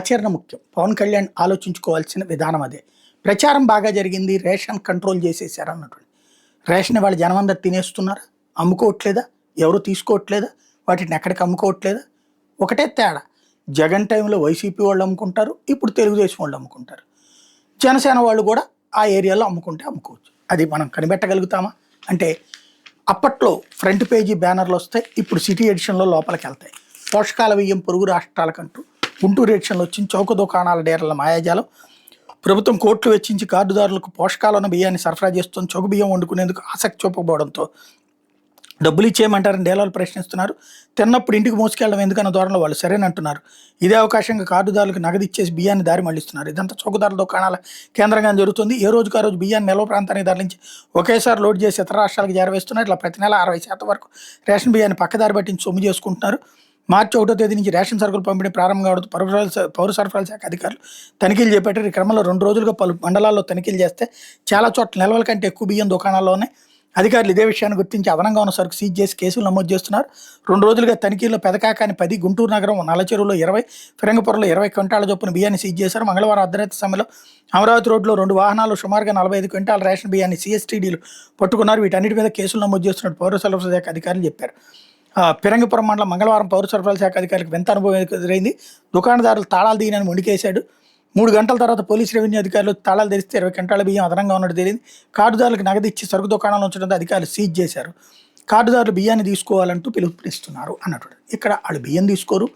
ఆచరణ ముఖ్యం. పవన్ కళ్యాణ్ ఆలోచించుకోవాల్సిన విధానం అదే. ప్రచారం బాగా జరిగింది, రేషన్ కంట్రోల్ చేసేసారు అన్నటువంటి. రేషన్ వాళ్ళు జనమందరూ తినేస్తున్నారా? అమ్ముకోవట్లేదా? ఎవరు తీసుకోవట్లేదా? వాటిని ఎక్కడికి అమ్ముకోవట్లేదా? ఒకటే తేడా. జగన్ టైంలో వైసీపీ వాళ్ళు అమ్ముకుంటారు, ఇప్పుడు తెలుగుదేశం వాళ్ళు అమ్ముకుంటారు. జనసేన వాళ్ళు కూడా ఆ ఏరియాలో అమ్ముకుంటే అమ్ముకోవచ్చు. అది మనం కనిపెట్టగలుగుతామా? అంటే అప్పట్లో ఫ్రంట్ పేజీ బ్యానర్లు వస్తాయి, ఇప్పుడు సిటీ ఎడిషన్లో లోపలికి వెళ్తాయి. పోషకాల బియ్యం పొరుగు రాష్ట్రాలకంటూ గుంటూరు ఎడిషన్లో వచ్చింది. చౌక దుకాణాల డేర్ల మాయాజాలం. ప్రభుత్వం కోట్లు వెచ్చించి కార్డుదారులకు పోషకాలను బియ్యాన్ని సరఫరా చేస్తుంది. చౌక బియ్యం వండుకునేందుకు ఆసక్తి చూపకపోవడంతో డబ్బులు ఇచ్చేయమంటారని డీలర్లు ప్రశ్నిస్తున్నారు. తిన్నప్పుడు ఇంటికి మోసుకెళ్ళడం ఎందుకన్న ధోరణిలో వాళ్ళు సరేనంటున్నారు. ఇదే అవకాశంగా కార్డుదారులకు నగదు ఇచ్చేసి బియ్యాన్ని దారి మళ్లిస్తున్నారు. ఇదంతా చౌకదారుల దుకాణాల కేంద్రంగా జరుగుతుంది. ఏ రోజుకు ఆ రోజు బియ్యాన్ని నిల్వ ప్రాంతానికి తరలించి ఒకేసారి లోడ్ చేసి ఇతర రాష్ట్రాలకు చేరవేస్తున్నారు. ఇట్లా ప్రతి నెల 60% వరకు రేషన్ బియ్యాన్ని పక్కదారి పట్టించి సొమ్ము చేసుకుంటున్నారు. మార్చి 1వ తేదీ నుంచి రేషన్ సరుకులు పంపిణీ ప్రారంభం కావడం పౌర సరఫరాల శాఖ అధికారులు తనిఖీలు చేపట్టారు. ఈ క్రమంలో 2 రోజులుగా పలు మండలాల్లో తనిఖీలు చేస్తే చాలా చోట్ల నిల్వల కంటే ఎక్కువ బియ్యం దుకాణాల్లోనే. అధికారులు ఇదే విషయాన్ని గుర్తించి అదనంగా ఉన్న సరుకు సీజ్ చేసి కేసులు నమోదు చేస్తున్నారు. 2 రోజులుగా తనిఖీల్లో పెదకాకాని 10, గుంటూరు నగరం నల్లచెరువులో 20, ఫిరంగపురంలో 20 క్వింటాల చొప్పున బియ్యాన్ని సీజ్ చేశారు. మంగళవారం అర్ధరాత్రి సమయంలో అమరావతి రోడ్లో 2 వాహనాలు సుమారుగా 45 క్వింటాల రేషన్ బియ్యాన్ని సిఎస్టీడీలు పట్టుకున్నారు. వీటన్నిటి మీద కేసులు నమోదు చేస్తున్నట్టు పౌర సరఫరా శాఖ అధికారులు చెప్పారు. ఫిరంగిపురం మండలం మంగళవారం పౌర సరఫరాల శాఖ అధికారులకు వింత అనుభవం ఎదురైంది. దుకాణదారులు తాళాలు తీయనని మొండికేశాడు. 3 గంటల తర్వాత పోలీసు రెవెన్యూ అధికారులు తాళాలు తెరిస్తే 20 క్వింటాల బియ్యం అదనంగా ఉన్నట్టు తెలిసింది. కార్డుదారులకు నగదు ఇచ్చి సరుకు దుకాణాలు ఉంచడంతో అధికారులు సీజ్ చేశారు. కార్డుదారులు బియ్యాన్ని తీసుకోవాలంటూ పిలుపునిస్తున్నారు అన్నట్టు. ఇక్కడ వాళ్ళు బియ్యం తీసుకోరు,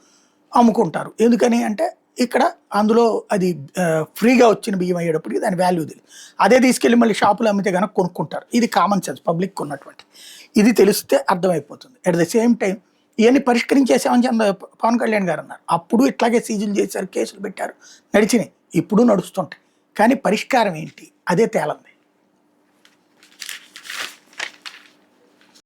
అమ్ముకుంటారు. ఎందుకని అంటే ఇక్కడ అందులో అది ఫ్రీగా వచ్చిన బియ్యం అయ్యేటప్పటికి దాని వాల్యూ తెలియదు. అదే తీసుకెళ్ళి మళ్ళీ షాపులో అమ్మితే కనుక కొనుక్కుంటారు. ఇది కామన్ సెన్స్ పబ్లిక్ ఉన్నటువంటి. ఇది తెలిస్తే అర్థమైపోతుంది. అట్ ద సేమ్ టైం ఇవన్నీ పరిష్కరించేసామని పవన్ కళ్యాణ్ గారు అన్నారు. అప్పుడు ఇట్లాగే సీజులు చేశారు, కేసులు పెట్టారు, నడిచినాయి, ఇప్పుడు నడుస్తుంటాయి. కానీ పరిష్కారం ఏంటి? అదే తేలంది.